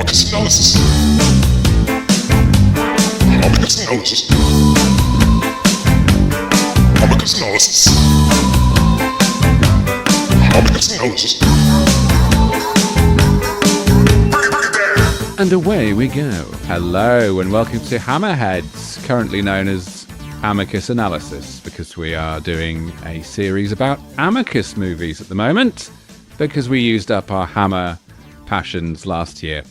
Amicus analysis. Amicus analysis. Amicus analysis. Amicus analysis. And away we go. Hello and welcome to Hammerheads, currently known as Amicus Analysis, because we are doing a series about Amicus movies at the moment, because we used up our Hammer passions last year.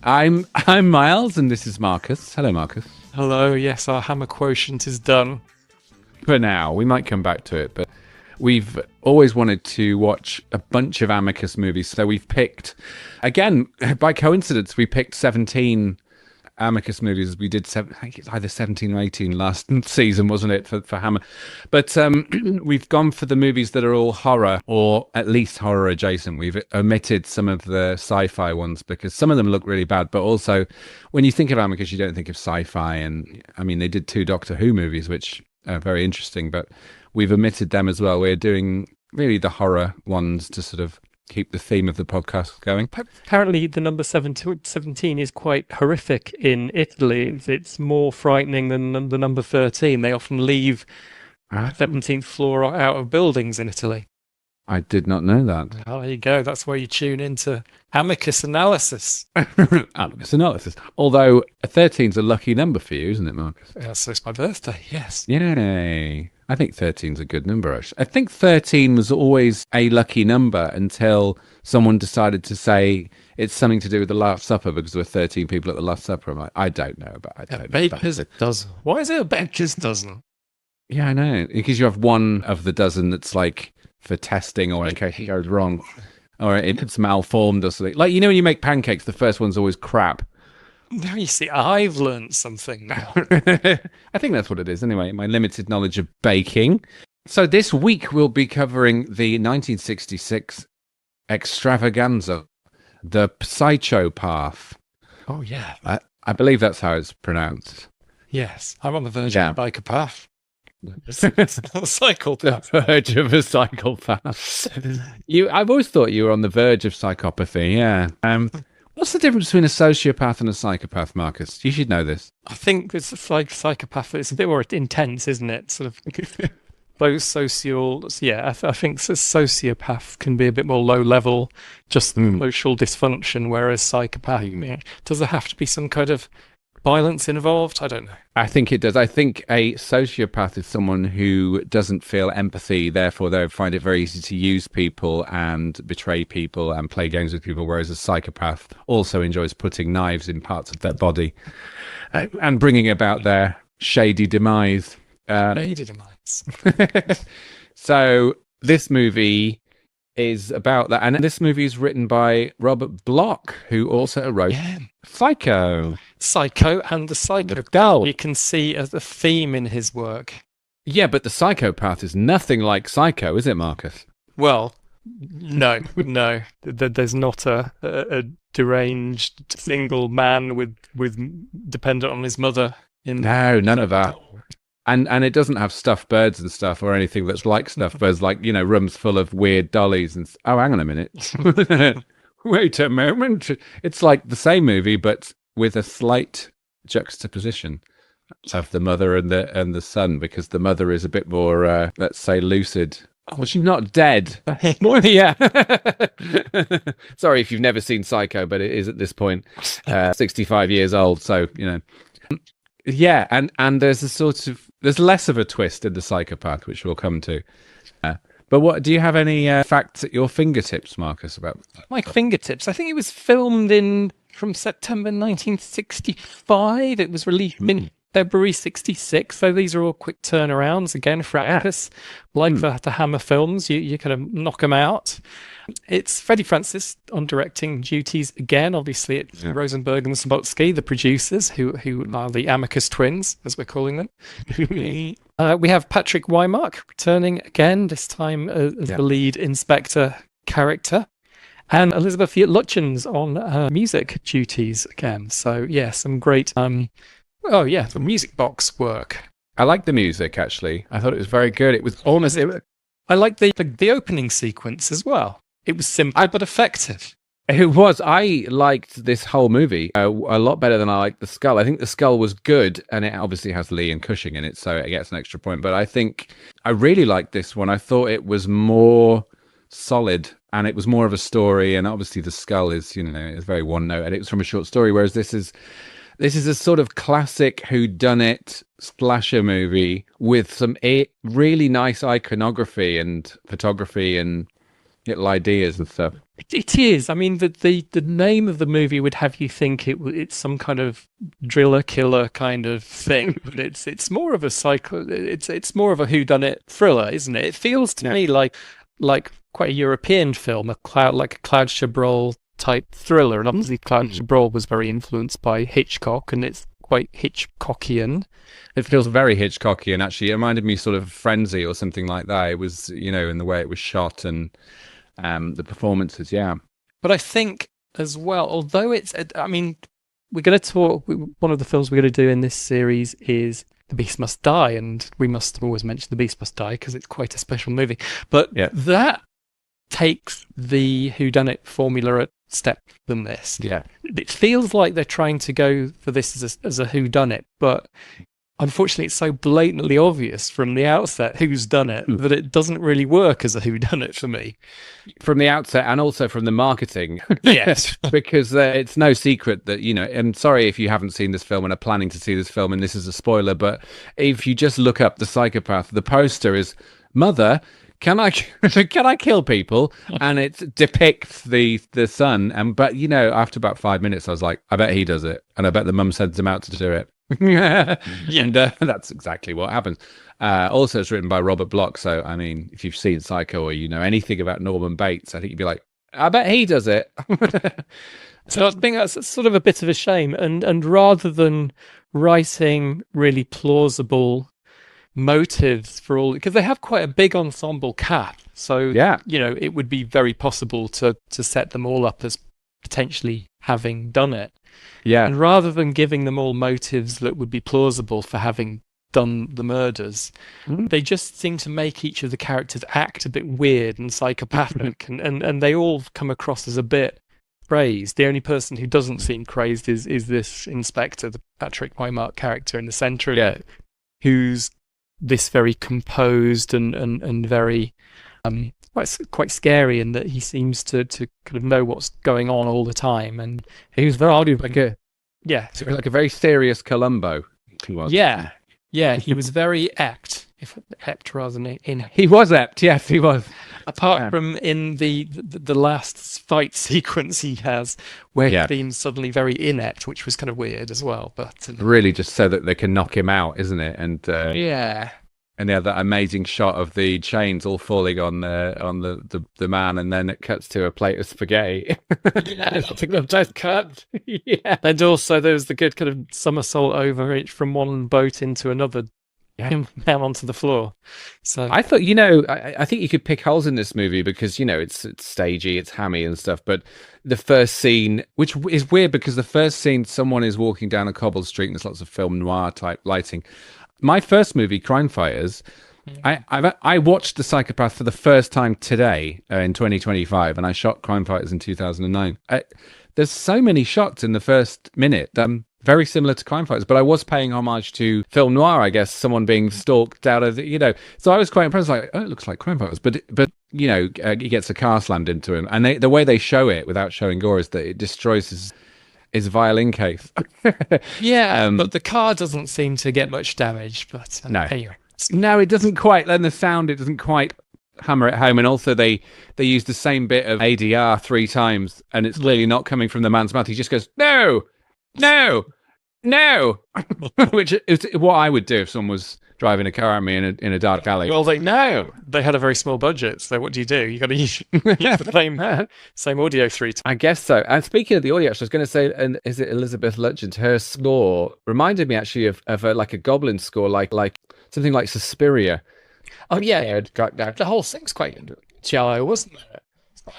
I'm Miles and this is Marcus. Hello, Marcus. Hello, yes, our Hammer quotient is done. For now, we might come back to it, but we've always wanted to watch a bunch of Amicus movies, so we've picked, again, by coincidence, we picked 17 Amicus movies. We did, I think it's either 17 or 18 last season, wasn't it, for Hammer? But we've gone for the movies that are all horror, or at least horror adjacent. We've omitted some of the sci-fi ones, because some of them look really bad, but also, when you think of Amicus, you don't think of sci-fi, and, I mean, they did 2 Doctor Who movies, which are very interesting, but we've omitted them as well. We're doing really the horror ones to sort of keep the theme of the podcast going. Apparently, the number 17 is quite horrific in Italy. It's more frightening than the number 13. They often leave 17th floor out of buildings in Italy. I did not know that. Oh, there you go. That's where you tune into Amicus Analysis. Amicus Analysis. Although 13's a lucky number for you, isn't it, Marcus? Yeah, so it's my birthday, yes. Yay. I think 13's a good number, actually. I think 13 was always a lucky number until someone decided to say it's something to do with the Last Supper because there were 13 people at the Last Supper. I'm like, I don't know, but I don't know. Baker's a dozen. Why is it a baker's dozen? Yeah, I know. Because you have one of the dozen that's like for testing or in case it goes wrong or it's malformed or something. Like, you know, when you make pancakes, the first one's always crap. Now you see, I've learned something now. I think that's what it is anyway, my limited knowledge of baking. So this week we'll be covering the 1966 extravaganza, The Psychopath. Oh, yeah. I believe that's how it's pronounced. Yes, I'm on the verge of a psychopath. Psychopath. The verge of a psychopath. I've always thought you were on the verge of psychopathy, yeah. What's the difference between a sociopath and a psychopath, Marcus? You should know this. I think it's like psychopath. It's a bit more intense, isn't it? Sort of those yeah. I think a sociopath can be a bit more low level, just emotional dysfunction, whereas psychopath, does there have to be some kind of violence involved? I don't know. I think it does. I think a sociopath is someone who doesn't feel empathy, therefore they find it very easy to use people and betray people and play games with people, whereas a psychopath also enjoys putting knives in parts of their body and bringing about their shady demise. Shady demise. So this movie is about that, and this movie is written by Robert Bloch, who also wrote Psycho and the Psychopath. You can see as a theme in his work. Yeah, but the Psychopath is nothing like Psycho, is it, Marcus? Well, no. There's not a deranged single man with dependent on his mother. No, none of that. And it doesn't have stuffed birds and stuff or anything that's like stuffed birds, like, you know, rooms full of weird dollies. And oh, hang on a minute. Wait a moment. It's like the same movie, but with a slight juxtaposition of the mother and the son, because the mother is a bit more, let's say, lucid. Well, she's not dead. Yeah. Sorry if you've never seen Psycho, but it is at this point 65 years old. So, you know. Yeah, and there's there's less of a twist in the Psychopath, which we'll come to. But what do you have any facts at your fingertips, Marcus? About my fingertips? I think it was filmed from September 1965. It was released in February 66. So these are all quick turnarounds again for Amicus. Like the Hammer films, you kind of knock them out. It's Freddie Francis on directing duties again. Obviously, it's Rosenberg and Sobotsky, the producers, who are the Amicus twins, as we're calling them. We have Patrick Wymark returning again, this time as the lead inspector character. And Elizabeth Lutjens on music duties again. So, yeah, some great, the music box work. I like the music, actually. I thought it was very good. It was almost... I like the opening sequence as well. It was simple but effective. It was. I liked this whole movie a lot better than I liked The Skull. I think The Skull was good, and it obviously has Lee and Cushing in it, so it gets an extra point. But I think I really liked this one. I thought it was more solid, and it was more of a story. And obviously, The Skull is, is very one note, and it was from a short story. Whereas this is a sort of classic whodunit slasher movie with some really nice iconography and photography and little ideas and stuff. It is. I mean, the name of the movie would have you think it's some kind of driller killer kind of thing, but it's more of a it's more of a whodunit thriller, isn't it? It feels to me like quite a European film, like a Claude Chabrol type thriller, and obviously Claude Chabrol was very influenced by Hitchcock, and it's quite Hitchcockian. It feels very Hitchcockian, actually. It reminded me sort of Frenzy or something like that. It was, in the way it was shot and the performances, yeah. But I think as well, although I mean, we're going to talk, one of the films we're going to do in this series is The Beast Must Die, and we must always mention The Beast Must Die because it's quite a special movie. But that takes the whodunit formula a step than this. Yeah. It feels like they're trying to go for this as a whodunit, but unfortunately it's so blatantly obvious from the outset who's done it that it doesn't really work as a whodunit for me. From the outset, and also from the marketing. Yes. Because it's no secret that, I'm sorry if you haven't seen this film and are planning to see this film, and this is a spoiler, but if you just look up The Psychopath, the poster is, Mother, can I kill people? And it depicts the son. But after about 5 minutes, I was like, I bet he does it, and I bet the mum sends him out to do it. And that's exactly what happens. Also, it's written by Robert Bloch. So, I mean, if you've seen Psycho or anything about Norman Bates, I think you'd be like, I bet he does it. So I think that's sort of a bit of a shame. And rather than writing really plausible motives for all, because they have quite a big ensemble cast, so it would be very possible to set them all up as potentially having done it, and rather than giving them all motives that would be plausible for having done the murders, they just seem to make each of the characters act a bit weird and psychopathic, and they all come across as a bit crazed. The only person who doesn't seem crazed is this inspector, the Patrick Wymark character in the centre of it, who's this very composed and very quite scary, in that he seems to kind of know what's going on all the time, and he was very like a very serious Columbo. He was. Yeah, he was very apt rather than in. He was apt, yes, he was. Apart from in the last fight sequence he has, where he seems suddenly very inept, which was kind of weird as well. But really, just so that they can knock him out, isn't it? And and they have that amazing shot of the chains all falling on the man, and then it cuts to a plate of spaghetti. I think they've just cut. And also there's the good kind of somersault over it from one boat into another. Down onto the floor. So I thought, I think you could pick holes in this movie because, it's stagey, it's hammy and stuff. But the first scene, which is weird because the first scene, someone is walking down a cobbled street and there's lots of film noir type lighting. My first movie, Crime Fighters, I watched The Psychopath for the first time today in 2025, and I shot Crime Fighters in 2009. There's so many shots in the first minute very similar to Crime Fighters, but I was paying homage to film noir, I guess, someone being stalked out of so I was quite impressed, like, oh, it looks like Crime Fighters, but he gets a car slammed into him, and the way they show it without showing gore is that it destroys his violin case. But the car doesn't seem to get much damage, but no. Anyway. No, it doesn't quite. Then the sound, it doesn't quite hammer it home, and also they use the same bit of ADR 3 times, and it's clearly not coming from the man's mouth. He just goes, no, which is what I would do if someone was driving a car at me in a dark alley. Well, they had a very small budget, so what do? You got to use the same audio 3 times. I guess so. And speaking of the audio, actually, I was going to say, and is it Elizabeth Lutchend? Her score reminded me actually of a goblin score, like something like Suspiria. Oh yeah, the whole thing's quite giallo, wasn't it?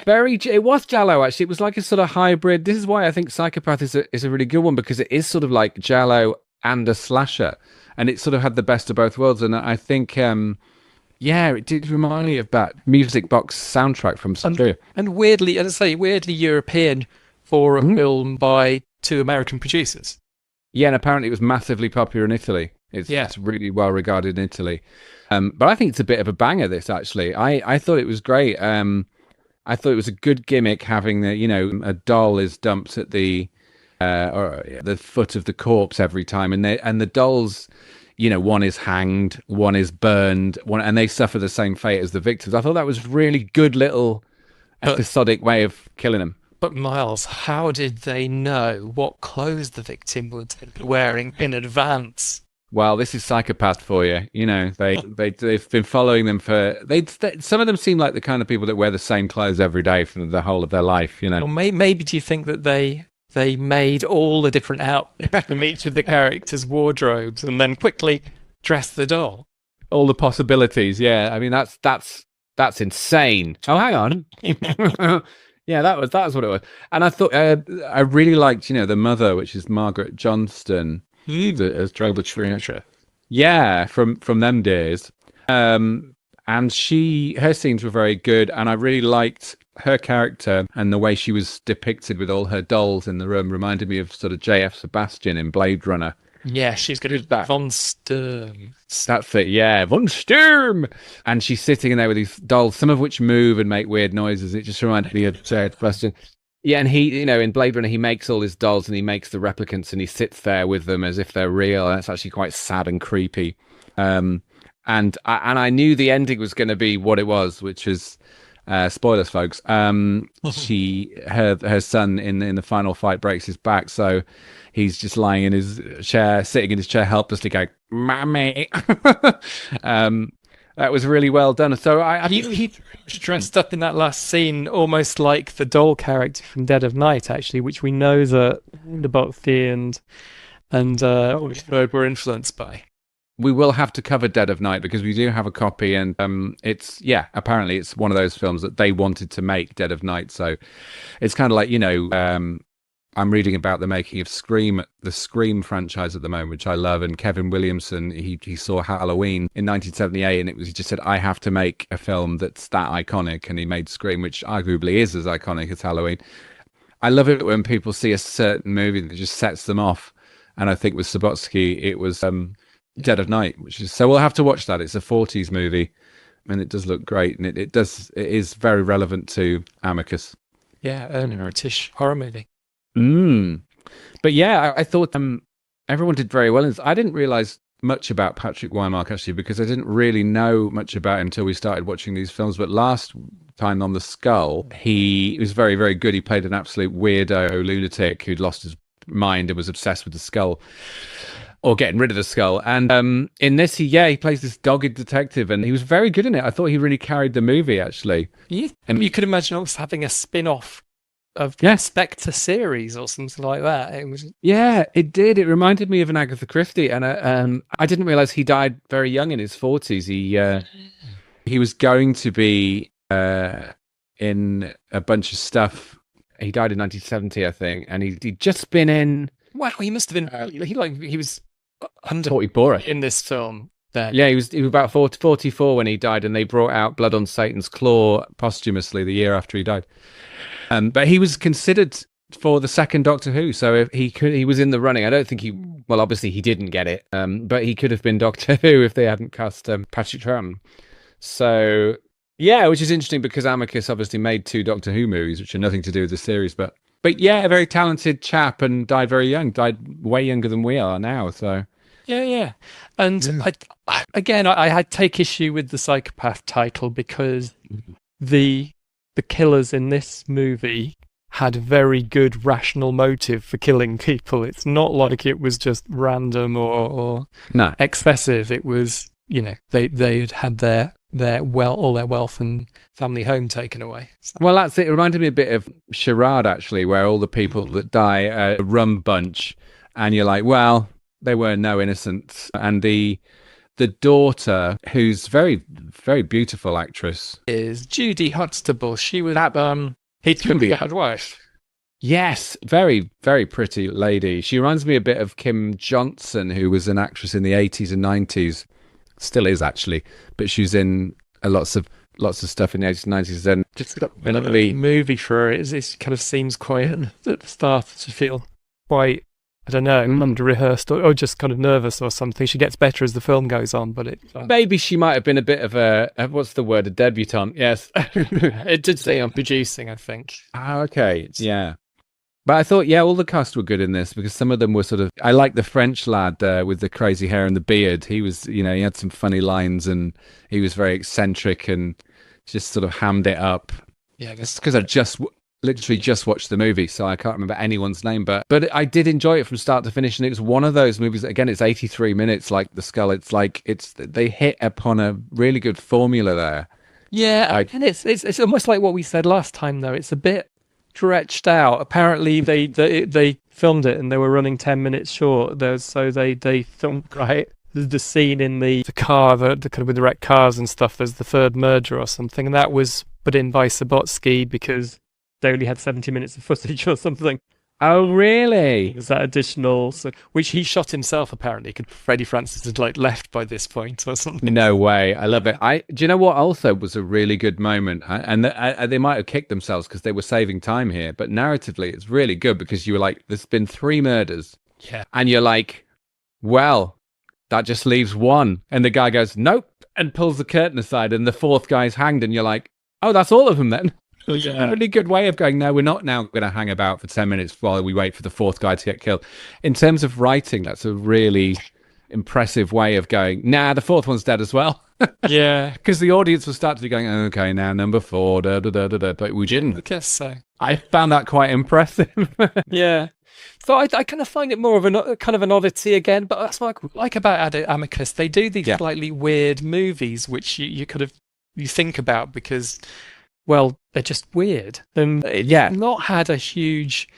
It was giallo, actually. It was like a sort of hybrid. This is why I think Psychopath is a really good one, because it is sort of like giallo and a slasher, and it sort of had the best of both worlds. And I think Yeah, it did remind me of that music box soundtrack from Suspiria. And weirdly, as I say, weirdly European for a film by two American producers. Yeah, and apparently it was massively popular in Italy. It's really well regarded in Italy. But I think it's a bit of a banger, this, actually. I thought it was great. I thought it was a good gimmick having a doll is dumped at the foot of the corpse every time, and the dolls, one is hanged, one is burned, and they suffer the same fate as the victims. I thought that was really good little episodic way of killing them. But Miles, how did they know what clothes the victim would be wearing in advance? Well, this is Psychopath for you. They've been following them for. Some of them seem like the kind of people that wear the same clothes every day for the whole of their life. Or maybe do you think that they made all the different outfits from each of the characters' wardrobes and then quickly dressed the doll? All the possibilities. Yeah, I mean that's insane. Oh, hang on. Yeah, that was what it was. And I thought I really liked the mother, which is Margaret Johnston. As Trouble. Yeah, from them days. And her scenes were very good, and I really liked her character, and the way she was depicted with all her dolls in the room reminded me of sort of J.F. Sebastian in Blade Runner. Yeah, she's good at that. Von Sturm. That's it, yeah, Von Sturm! And she's sitting in there with these dolls, some of which move and make weird noises. It just reminded me of J.F. Sebastian. Yeah, and he, in Blade Runner, he makes all his dolls and he makes the replicants and he sits there with them as if they're real. And it's actually quite sad and creepy. And I knew the ending was going to be what it was, which is spoilers, folks. Her son in the final fight breaks his back, so he's just lying in his chair, sitting in his chair, helplessly going, "Mommy." That was really well done. So he dressed up in that last scene almost like the doll character from Dead of Night, actually, which we know that the Bhakti and Bird were influenced by. We will have to cover Dead of Night because we do have a copy, and apparently it's one of those films that they wanted to make, Dead of Night. So it's kind of like I'm reading about the making of Scream, the Scream franchise at the moment, which I love. And Kevin Williamson, he saw Halloween in 1978, and he just said, I have to make a film that's that iconic. And he made Scream, which arguably is as iconic as Halloween. I love it when people see a certain movie that just sets them off. And I think with Subotsky, it was Dead of Night, so we'll have to watch that. It's a 40s movie, and it does look great, and it is very relevant to Amicus. Yeah, an British horror movie. But yeah, I thought everyone did very well. I didn't realize much about Patrick Wymark, actually, because I didn't really know much about him until we started watching these films. But last time on The Skull, he was very, very good. He played an absolute weirdo lunatic who'd lost his mind and was obsessed with the skull, or getting rid of the skull. And in this, he plays this dogged detective, and he was very good in it. I thought he really carried the movie, actually. You could imagine us having a spin-off of Spectre series or something like that. It did. It reminded me of an Agatha Christie, and I didn't realize he died very young, in his 40s. He was going to be in a bunch of stuff. He died in 1970, I think, and he'd just been in. Wow, he must have been. He was under 44 in this film. Then. Yeah, he was about 44 when he died, and they brought out Blood on Satan's Claw posthumously the year after he died. But he was considered for the second Doctor Who, so he was in the running. I don't think obviously he didn't get it, but he could have been Doctor Who if they hadn't cast Patrick Troughton. So yeah, which is interesting because Amicus obviously made 2 Doctor Who movies, which are nothing to do with the series, but yeah, a very talented chap, and died very young, died way younger than we are now. So yeah, and I had take issue with the Psychopath title because the killers in this movie had very good rational motive for killing people. It's not like it was just random or excessive. It was, they'd had all their wealth and family home taken away. So. Well, that's it. It reminded me a bit of Charade, actually, where all the people that die are a rum bunch, and you're like, well, they were no innocents. And the daughter, who's very, very beautiful actress, is Judy Huxtable. She was at He'd Couldn't Be a Hard Wife. Yes, very, very pretty lady. She reminds me a bit of Kim Johnson, who was an actress in the 80s and 90s. still is actually, but she was in lots of stuff in the 80s and 90s. And Just another movie for her. It kind of seems quite at the start to feel quite, I don't know, under-rehearsed or just kind of nervous or something. She gets better as the film goes on, but maybe she might have been a bit of a what's the word, a debutante. Yes. It did say on producing, I think. Okay, yeah. But I thought, all the cast were good in this because some of them were sort of. I like the French lad with the crazy hair and the beard. He was, he had some funny lines and he was very eccentric and just sort of hammed it up. Yeah, I guess because I literally just watched the movie, so I can't remember anyone's name. But I did enjoy it from start to finish, and it was one of those movies. Again, it's 83 minutes, like The Skull. It's like they hit upon a really good formula there. Yeah, and it's almost like what we said last time, though. It's a bit stretched out. Apparently, they filmed it and they were running 10 minutes short. So they filmed the scene in the car, the kind of with the wrecked cars and stuff. There's the third murder or something, and that was put in by Subotsky because they only had 70 minutes of footage or something. Oh, really? Is that additional? Which he shot himself, apparently. Freddie Francis had left by this point or something. No way. I love it. Do you know what also was a really good moment? And they might have kicked themselves because they were saving time here. But narratively, it's really good because you were like, there's been 3 murders. Yeah. And you're like, well, that just leaves 1. And the guy goes, nope, and pulls the curtain aside. And the 4th guy's hanged. And you're like, oh, that's all of them then. Yeah. A really good way of going, no, we're not now going to hang about for 10 minutes while we wait for the 4th guy to get killed. In terms of writing, that's a really impressive way of going, nah, the 4th one's dead as well. Yeah. Because the audience will start to be going, okay, now number 4, but we didn't. I guess so. I found that quite impressive. Yeah. So I kind of find it more of a kind of an oddity again, but that's what I like about Amicus. They do these slightly weird movies, which you kind of you think about because, well, they're just weird. And not had a huge.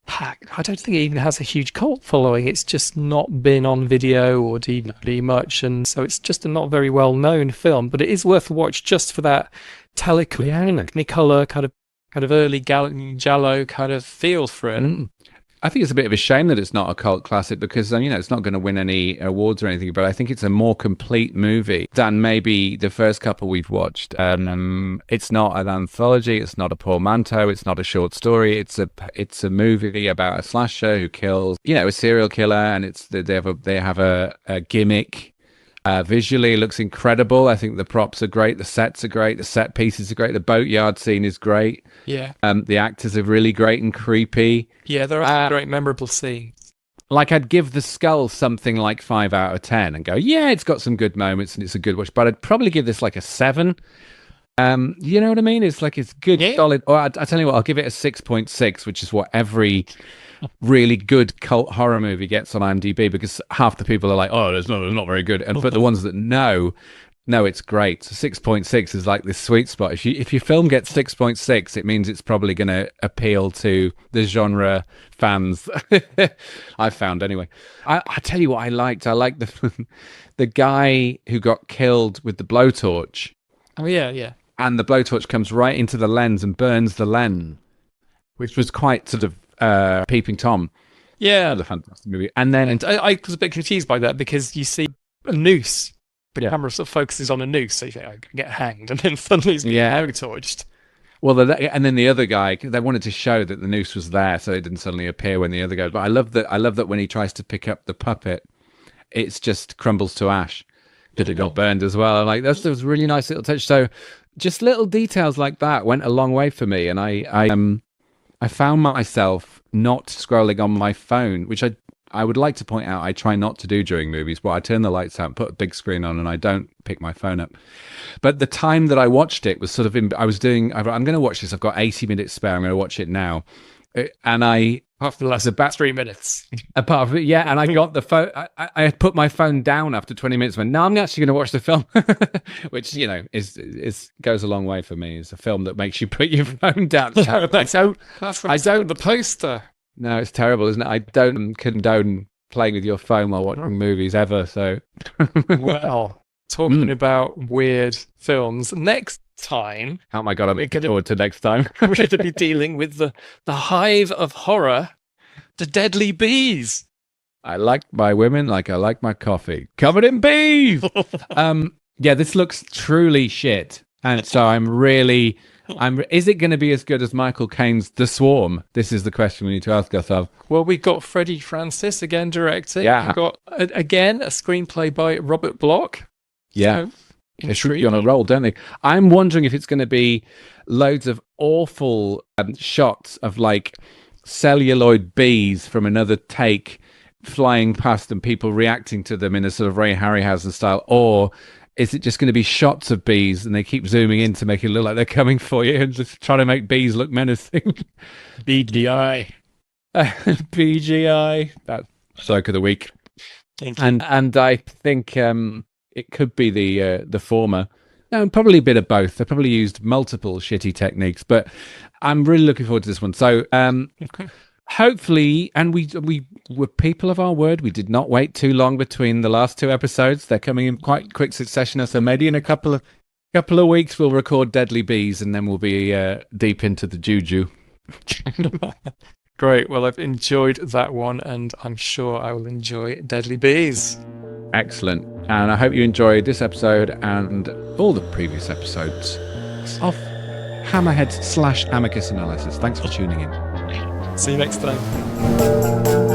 I don't think it even has a huge cult following. It's just not been on video or DVD much, and so it's just a not very well known film. But it is worth a watch just for that Technicolor kind of early Giallo kind of feel for it. I think it's a bit of a shame that it's not a cult classic because, it's not going to win any awards or anything, but I think it's a more complete movie than maybe the first couple we've watched. It's not an anthology. It's not a portmanteau. It's not a short story. It's a movie about a slasher who kills, a serial killer, and they have a gimmick. Visually, it looks incredible. I think the props are great. The sets are great. The set pieces are great. The boatyard scene is great. Yeah. The actors are really great and creepy. Yeah, there are great memorable scenes. Like, I'd give The Skull something like 5 out of 10 and go, yeah, it's got some good moments and it's a good watch, but I'd probably give this like a 7. You know what I mean? It's like, it's good, solid. Or I tell you what, I'll give it a 6.6, which is what every really good cult horror movie gets on IMDb, because half the people are like, oh, it's not very good. But the ones that know, it's great. So 6.6 is like this sweet spot. If your film gets 6.6, it means it's probably going to appeal to the genre fans. I've found anyway. I tell you what I liked. I liked the guy who got killed with the blowtorch. Oh, yeah. And the blowtorch comes right into the lens and burns the lens, which was quite sort of Peeping Tom. Yeah. The fantastic movie. And then I was a bit confused by that because you see a noose. The camera sort of focuses on a noose, so you think, I can get hanged, and then suddenly he's getting torched. Well, and then the other guy, they wanted to show that the noose was there, so it didn't suddenly appear when the other goes. But I love that when he tries to pick up the puppet, it's just crumbles to ash. Did it got burned as well? Like that was a really nice little touch. So just little details like that went a long way for me, and I found myself not scrolling on my phone, which I would like to point out I try not to do during movies, but I turn the lights out, put a big screen on, and I don't pick my phone up. But the time that I watched it was sort of I'm going to watch this. I've got 80 minutes spare. I'm going to watch it now. And after the last about 3 minutes. Apart from and I got the phone. I had put my phone down after 20 minutes. When I'm actually going to watch the film, which is goes a long way for me. It's a film that makes you put your phone down. I don't. The poster. No, it's terrible, isn't it? I don't condone playing with your phone while watching movies ever. So, well, talking about weird films, next time. Oh my God, I'm looking forward to next time. We're going to be dealing with the hive of horror, the Deadly Bees. I like my women like I like my coffee. Covered in bees! Yeah, this looks truly shit. And so is it going to be as good as Michael Caine's The Swarm? This is the question we need to ask ourselves. Well, we've got Freddie Francis again directing. Yeah. We've got, again, a screenplay by Robert Bloch. Yeah. So, They should be on a roll, don't they? I'm wondering if it's going to be loads of awful shots of like celluloid bees from another take flying past and people reacting to them in a sort of Ray Harryhausen style, or is it just going to be shots of bees and they keep zooming in to make it look like they're coming for you and just trying to make bees look menacing? BDI. BGI. That's Psych of the Week. Thank you. And I think it could be the former. No, probably a bit of both. They probably used multiple shitty techniques, but I'm really looking forward to this one. So hopefully, and we were people of our word. We did not wait too long between the last two episodes. They're coming in quite quick succession. So maybe in a couple of weeks we'll record Deadly Bees, and then we'll be deep into the juju. Great. Well, I've enjoyed that one, and I'm sure I will enjoy Deadly Bees. Excellent. And I hope you enjoyed this episode and all the previous episodes of Hammerhead / Amicus Analysis. Thanks for tuning in. See you next time.